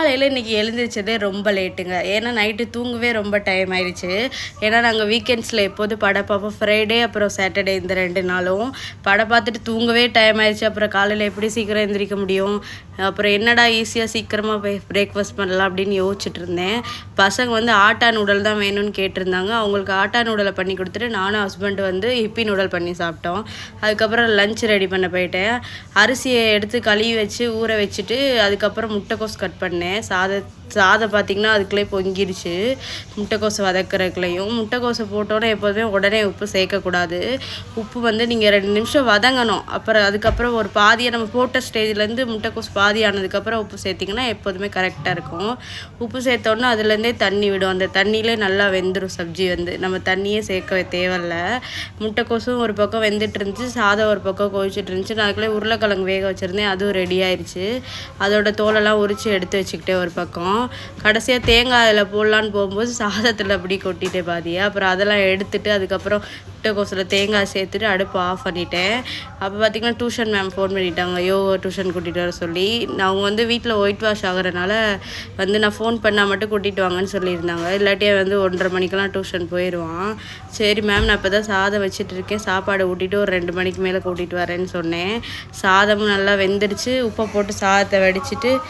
காலையில் இன்றைக்கி எழுந்திரிச்சதே ரொம்ப லேட்டுங்க. ஏன்னா நைட்டு தூங்கவே ரொம்ப டைம் ஆயிடுச்சு. ஏன்னா நாங்கள் வீக்கெண்ட்ஸில் எப்போதும் படம் பார்ப்போம். ஃப்ரைடே அப்புறம் சாட்டர்டே இந்த 2 நாளும் படம் பார்த்துட்டு தூங்கவே டைம் ஆயிடுச்சு. அப்புறம் காலையில் எப்படி சீக்கிரம் எழுந்திரிக்க முடியும்? அப்புறம் என்னடா ஈஸியாக சீக்கிரமாக போய் பிரேக்ஃபாஸ்ட் பண்ணலாம் அப்படின்னு யோசிச்சுட்டு இருந்தேன். பசங்க வந்து ஆட்டா நூடல் தான் வேணும்னு கேட்டிருந்தாங்க. அவங்களுக்கு ஆட்டா நூடலை பண்ணி கொடுத்துட்டு நானும் ஹஸ்பண்ட் வந்து இப்பி நூடல் பண்ணி சாப்பிட்டோம். அதுக்கப்புறம் லஞ்ச் ரெடி பண்ண போயிட்டேன். அரிசியை எடுத்து கழுவி வச்சு ஊற வச்சுட்டு அதுக்கப்புறம் முட்டைக்கோஸ் கட் பண்ணேன். சாதம் பார்த்திங்கன்னா அதுக்குள்ளே பொங்கிருச்சு. முட்டைக்கோஸை வதக்கிறதுக்குள்ளேயும் முட்டைக்கோஸை போட்டோன்னே எப்போதுமே உடனே உப்பு சேர்க்கக்கூடாது. உப்பு வந்து நீங்கள் 2 நிமிஷம் வதங்கணும். அதுக்கப்புறம் ஒரு பாதியை நம்ம போட்ட ஸ்டேஜ்லேருந்து முட்டைக்கோஸ் பாதி ஆனதுக்கப்புறம் உப்பு சேர்த்திங்கன்னா எப்போதுமே கரெக்டாக இருக்கும். உப்பு சேர்த்தோன்னே அதுலேருந்தே தண்ணி விடும். அந்த தண்ணியிலே நல்லா வெந்துடும் சப்ஜி வந்து. நம்ம தண்ணியே சேர்க்க தேவையில்ல. முட்டைக்கோஸும் ஒரு பக்கம் வெந்துட்டு இருந்துச்சு, சாதம் ஒரு பக்கம் கொதிச்சுட்டு இருந்துச்சு. நான் அதுக்குள்ளே உருளைக்கிழங்கு வேக வச்சுருந்தேன், அதுவும் ரெடி ஆயிடுச்சு. அதோட தோலெல்லாம் உரித்து எடுத்து வச்சுக்கிட்டே ஒரு பக்கம். கடைசியாக தேங்காய் அதில் போடலான்னு போகும்போது சாதத்தில் அப்படி கொட்டிட்டேன் பாதியை. அப்புறம் அதெல்லாம் எடுத்துட்டு அதுக்கப்புறம் முட்டைக்கோஸில் தேங்காய் சேர்த்துட்டு அடுப்பு ஆஃப் பண்ணிட்டேன். அப்போ பார்த்திங்கன்னா டியூஷன் மேம் ஃபோன் பண்ணிட்டாங்க, யோகா டியூஷன் கூட்டிகிட்டு வர சொல்லி. அவங்க வந்து வீட்டில் ஒயிட் வாஷ் ஆகிறனால வந்து நான் ஃபோன் பண்ணால் மட்டும் கூட்டிகிட்டு வாங்கன்னு சொல்லியிருந்தாங்க. இல்லாட்டியே வந்து 1:30 மணிக்கெல்லாம் டியூஷன் போயிடுவான். சரி மேம், நான் இப்போ தான் சாதம் வச்சுட்டு இருக்கேன், சாப்பாடு ஊட்டிட்டு ஒரு 2 மணிக்கு மேலே கூட்டிகிட்டு வரேன்னு சொன்னேன். சாதமும் நல்லா வெந்துடுச்சு. உப்பை போட்டு சாதத்தை வடிச்சிட்டு